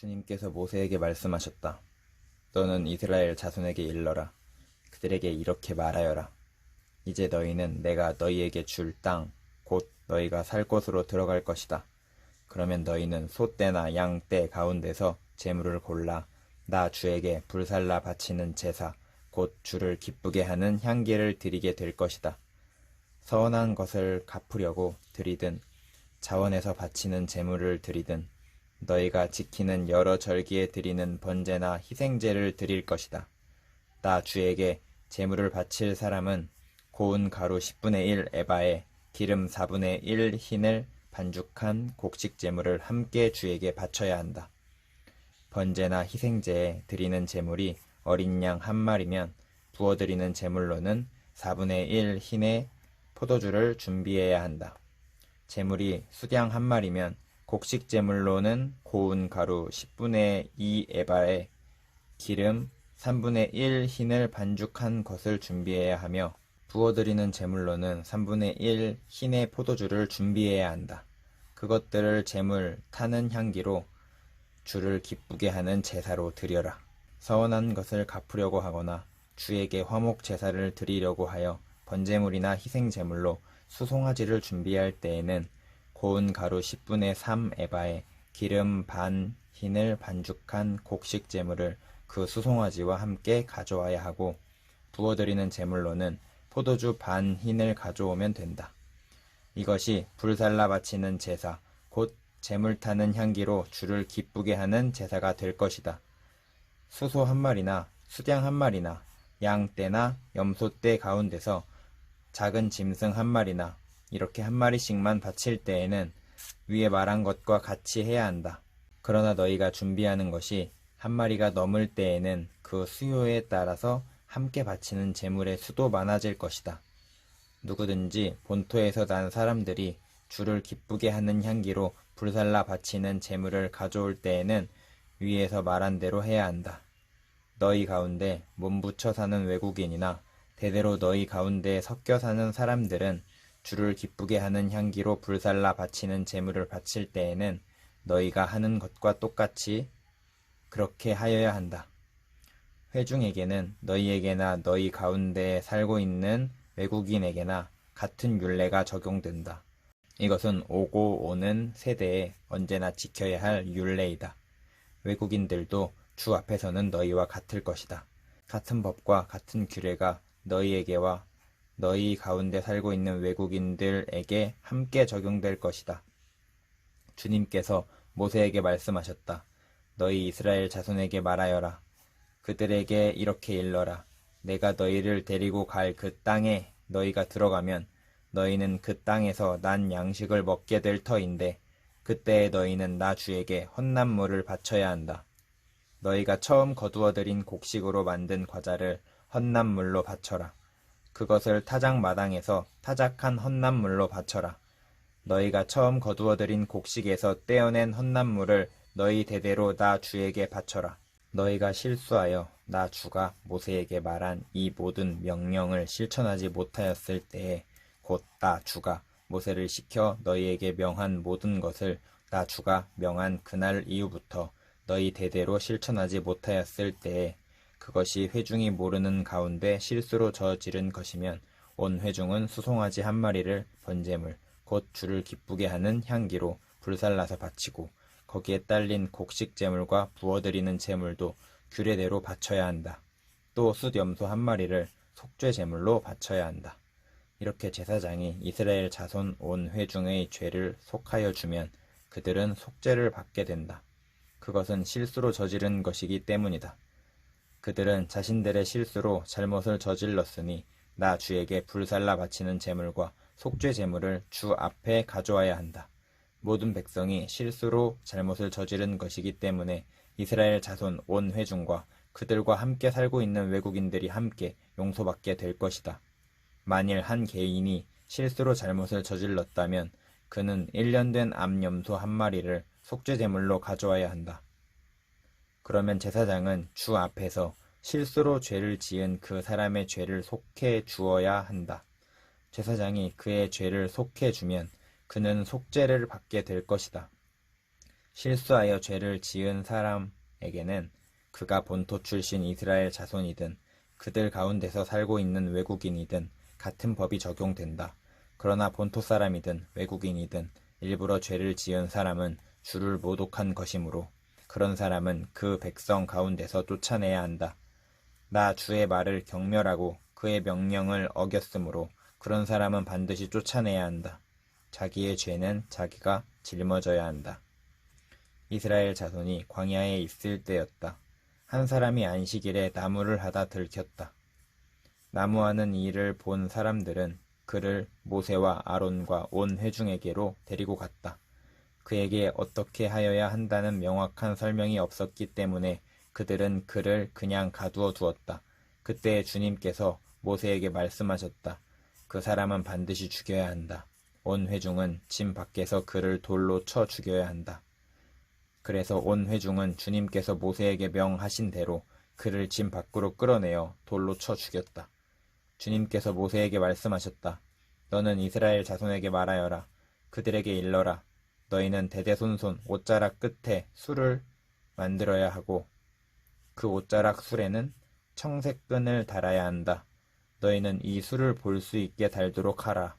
주님께서 모세에게 말씀하셨다. 너는 이스라엘 자손에게 일러라. 그들에게 이렇게 말하여라. 이제 너희는 내가 너희에게 줄 땅, 곧 너희가 살 곳으로 들어갈 것이다. 그러면 너희는 소떼나 양떼 가운데서 재물을 골라 나 주에게 불살라 바치는 제사, 곧 주를 기쁘게 하는 향기를 드리게 될 것이다. 서원한 것을 갚으려고 드리든 자원에서 바치는 재물을 드리든 너희가 지키는 여러 절기에 드리는 번제나 희생제를 드릴 것이다. 나 주에게 제물을 바칠 사람은 고운 가루 10분의 1 에바에 기름 4분의 1 흰을 반죽한 곡식 제물을 함께 주에게 바쳐야 한다. 번제나 희생제에 드리는 제물이 어린 양 한 마리면 부어드리는 제물로는 4분의 1 흰의 포도주를 준비해야 한다. 제물이 수양 한 마리면 곡식 제물로는 고운 가루 10분의 2 에바에 기름 3분의 1 흰을 반죽한 것을 준비해야 하며 부어드리는 제물로는 3분의 1 흰의 포도주를 준비해야 한다. 그것들을 제물 타는 향기로 주를 기쁘게 하는 제사로 드려라. 서원한 것을 갚으려고 하거나 주에게 화목 제사를 드리려고 하여 번제물이나 희생제물로 수송아지를 준비할 때에는 고운 가루 10분의 3 에바에 기름 반 흰을 반죽한 곡식 제물을 그 수송아지와 함께 가져와야 하고 부어드리는 제물로는 포도주 반 흰을 가져오면 된다. 이것이 불살라 바치는 제사, 곧 제물 타는 향기로 주를 기쁘게 하는 제사가 될 것이다. 수소 한 마리나 수양 한 마리나 양떼나 염소떼 가운데서 작은 짐승 한 마리나 이렇게 한 마리씩만 바칠 때에는 위에 말한 것과 같이 해야 한다. 그러나 너희가 준비하는 것이 한 마리가 넘을 때에는 그 수요에 따라서 함께 바치는 제물의 수도 많아질 것이다. 누구든지 본토에서 난 사람들이 주를 기쁘게 하는 향기로 불살라 바치는 제물을 가져올 때에는 위에서 말한 대로 해야 한다. 너희 가운데 몸붙여 사는 외국인이나 대대로 너희 가운데 섞여 사는 사람들은 주를 기쁘게 하는 향기로 불살라 바치는 제물을 바칠 때에는 너희가 하는 것과 똑같이 그렇게 하여야 한다. 회중에게는 너희에게나 너희 가운데 살고 있는 외국인에게나 같은 율례가 적용된다. 이것은 오고 오는 세대에 언제나 지켜야 할 율례이다. 외국인들도 주 앞에서는 너희와 같을 것이다. 같은 법과 같은 규례가 너희에게와 너희 가운데 살고 있는 외국인들에게 함께 적용될 것이다. 주님께서 모세에게 말씀하셨다. 너희 이스라엘 자손에게 말하여라. 그들에게 이렇게 일러라. 내가 너희를 데리고 갈 그 땅에 너희가 들어가면 너희는 그 땅에서 난 양식을 먹게 될 터인데 그때에 너희는 나 주에게 헌납물을 바쳐야 한다. 너희가 처음 거두어들인 곡식으로 만든 과자를 헌납물로 바쳐라. 그것을 타작 마당에서 타작한 헌납물로 바쳐라. 너희가 처음 거두어들인 곡식에서 떼어낸 헌납물을 너희 대대로 나 주에게 바쳐라. 너희가 실수하여 나 주가 모세에게 말한 이 모든 명령을 실천하지 못하였을 때에 곧 나 주가 모세를 시켜 너희에게 명한 모든 것을 나 주가 명한 그날 이후부터 너희 대대로 실천하지 못하였을 때에 그것이 회중이 모르는 가운데 실수로 저지른 것이면 온 회중은 수송아지 한 마리를 번제물 곧 주를 기쁘게 하는 향기로 불살라서 바치고 거기에 딸린 곡식 제물과 부어드리는 제물도 규례대로 바쳐야 한다. 또 숫염소 한 마리를 속죄 제물로 바쳐야 한다. 이렇게 제사장이 이스라엘 자손 온 회중의 죄를 속하여 주면 그들은 속죄를 받게 된다. 그것은 실수로 저지른 것이기 때문이다. 그들은 자신들의 실수로 잘못을 저질렀으니 나 주에게 불살라 바치는 제물과 속죄 제물을 주 앞에 가져와야 한다. 모든 백성이 실수로 잘못을 저지른 것이기 때문에 이스라엘 자손 온 회중과 그들과 함께 살고 있는 외국인들이 함께 용서받게 될 것이다. 만일 한 개인이 실수로 잘못을 저질렀다면 그는 1년 된 암염소 한 마리를 속죄 제물로 가져와야 한다. 그러면 제사장은 주 앞에서 실수로 죄를 지은 그 사람의 죄를 속해 주어야 한다. 제사장이 그의 죄를 속해 주면 그는 속죄를 받게 될 것이다. 실수하여 죄를 지은 사람에게는 그가 본토 출신 이스라엘 자손이든 그들 가운데서 살고 있는 외국인이든 같은 법이 적용된다. 그러나 본토 사람이든 외국인이든 일부러 죄를 지은 사람은 주를 모독한 것이므로 그런 사람은 그 백성 가운데서 쫓아내야 한다. 나 주의 말을 경멸하고 그의 명령을 어겼으므로 그런 사람은 반드시 쫓아내야 한다. 자기의 죄는 자기가 짊어져야 한다. 이스라엘 자손이 광야에 있을 때였다. 한 사람이 안식일에 나무를 하다 들켰다. 나무하는 일을 본 사람들은 그를 모세와 아론과 온 회중에게로 데리고 갔다. 그에게 어떻게 하여야 한다는 명확한 설명이 없었기 때문에 그들은 그를 그냥 가두어 두었다. 그때 주님께서 모세에게 말씀하셨다. 그 사람은 반드시 죽여야 한다. 온 회중은 진 밖에서 그를 돌로 쳐 죽여야 한다. 그래서 온 회중은 주님께서 모세에게 명하신 대로 그를 진 밖으로 끌어내어 돌로 쳐 죽였다. 주님께서 모세에게 말씀하셨다. 너는 이스라엘 자손에게 말하여라. 그들에게 일러라. 너희는 대대손손 옷자락 끝에 술을 만들어야 하고 그 옷자락 술에는 청색 끈을 달아야 한다. 너희는 이 술을 볼 수 있게 달도록 하라.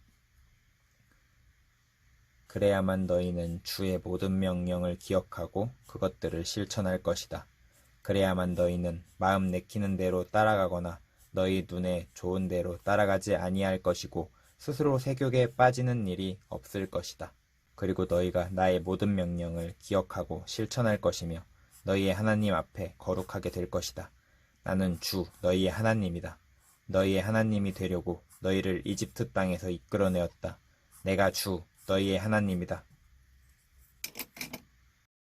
그래야만 너희는 주의 모든 명령을 기억하고 그것들을 실천할 것이다. 그래야만 너희는 마음 내키는 대로 따라가거나 너희 눈에 좋은 대로 따라가지 아니할 것이고 스스로 세욕에 빠지는 일이 없을 것이다. 그리고 너희가 나의 모든 명령을 기억하고 실천할 것이며 너희의 하나님 앞에 거룩하게 될 것이다. 나는 주 너희의 하나님이다. 너희의 하나님이 되려고 너희를 이집트 땅에서 이끌어내었다. 내가 주 너희의 하나님이다.